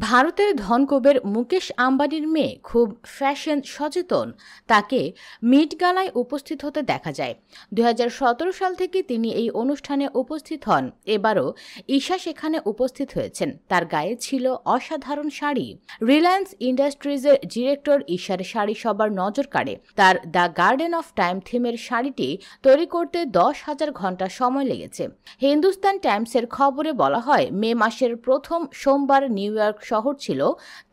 ভারতের ধনকুবের মুকেশ আম্বানির মেয়ে খুব ফ্যাশন সচেতন। তাকে মিট গালায় উপস্থিত হতে দেখা যায়। ২০১৭ সাল থেকে তিনি এই অনুষ্ঠানে উপস্থিত হন। এবারও ঈশা সেখানে উপস্থিত হয়েছেন। তার গায়ে ছিল অসাধারণ শাড়ি। রিলায়েন্স ইন্ডাস্ট্রিজের ডিরেক্টর ঈশার শাড়ি সবার নজর কাড়ে। তার দ্য গার্ডেন অফ টাইম থিমের শাড়িটি তৈরি করতে ১০,০০০ ঘন্টা সময় লেগেছে। হিন্দুস্তান টাইমসের খবরে বলা হয়, মে মাসের প্রথম সোমবার নিউ ইয়র্ক শহর ছিল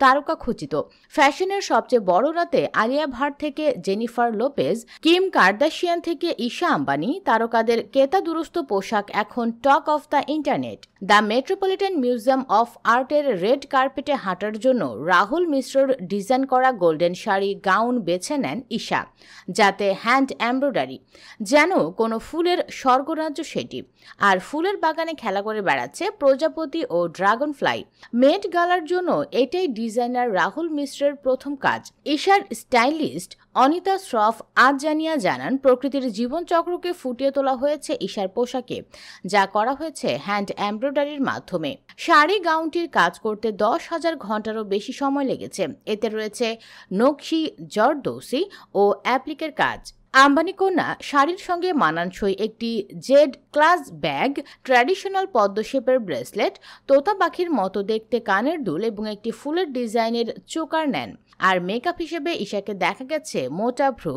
তারকা খচিত। ফ্যাশনের সবচেয়ে বড় রাতে আলিয়া ভাট থেকে জেনিফার লোপেজ, কিম কার্দাশিয়ান থেকে ঈশা আম্বানি তারকাদের কেতাদুরস্ত পোশাক এখন talk of the internet. The metropolitan museum of আর্টের রেড কার্পেটে হাঁটার জন্য রাহুল মিশ্রর ডিজাইন করা গোল্ডেন শাড়ি গাউন বেছে নেন ঈশা, যাতে হ্যান্ড এমব্রয়ডারি, যেন কোনো ফুলের স্বর্গরাজ্য সেটি। আর ফুলের বাগানে খেলা করে বেড়াচ্ছে প্রজাপতি ও ড্রাগন ফ্লাই। মেট গালার জন্য এটাই ডিজাইনার রাহুল মিশ্রের প্রথম কাজ। ঈশার স্টাইলিস্ট অনিতা শ্রফ আজ জানান, প্রকৃতির জীবনচক্রকে ফুটিয়ে তোলা হয়েছে ঈশার পোশাকে, যা করা হয়েছে হ্যান্ড এমব্রয়ডারির মাধ্যমে। শাড়ি গাউনটির কাজ করতে ১০,০০০ ঘন্টারও বেশি সময় লেগেছে। এতে রয়েছে নকশি, জরদৌসি ও অ্যাপ্লিকের কাজ। আম্বানি কন্যা শাড়ির সঙ্গে মানানসই একটি জেড ক্লাস ব্যাগ, ট্র্যাডিশনাল পদ্ম শেপের ব্রেসলেট, তোতা পাখির মতো দেখতে কানের দুল এবং একটি ফুলের ডিজাইনের চোকার নেন। আর মেকআপ হিসেবে ঈশাকে দেখা গেছে মোটা ভ্রু,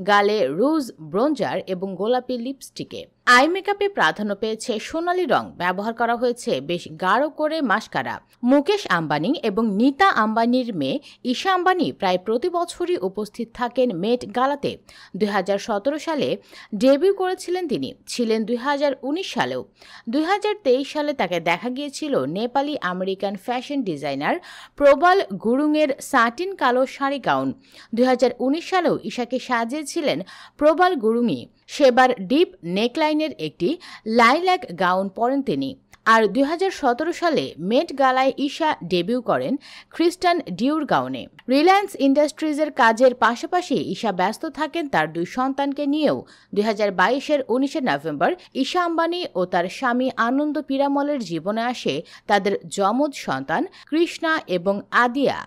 গালে রুজ ব্রোঞ্জার এবং গোলাপি লিপস্টিকে। আই মেকআপে প্রাধান্য পেয়েছে সোনালি রং, ব্যবহার করা হয়েছে বেশ গাঢ় করে মাস্কারা। মুকেশ আম্বানি এবং নীতা আম্বানির মেয়ে ঈশা আম্বানি প্রায় প্রতি বছরই উপস্থিত থাকেন মেট গালাতে। ২০১৭ সালে ডেবিউ করেছিলেন তিনি, ছিলেন ২০১৯ সালেও। ২০২৩ সালে তাকে দেখা গিয়েছিল নেপালি আমেরিকান ফ্যাশন ডিজাইনার প্রবাল গুরুংয়ের সাটিন কালো শাড়ি গাউন। ২০১৯ সালেও ঈশাকে সাজিয়েছিলেন প্রবাল গুরুংই। সেবার ডিপ নেকলাইনের একটি লাইল্যাক গাউন পরেন তিনি। আর ২০১৭ সালে মেট গালায় ঈশা ডেবিউ করেন খ্রিস্টান ডিউর গাউনে। রিলায়েন্স ইন্ডাস্ট্রিজের কাজের পাশাপাশি ঈশা ব্যস্ত থাকেন তার ২ সন্তানকে নিয়েও। ২০২২-এর ১৯ নভেম্বর ঈশা আম্বানি ও তার স্বামী আনন্দ পিরামলের জীবনে আসে তাদের যমজ সন্তান কৃষ্ণা এবং আদিয়া।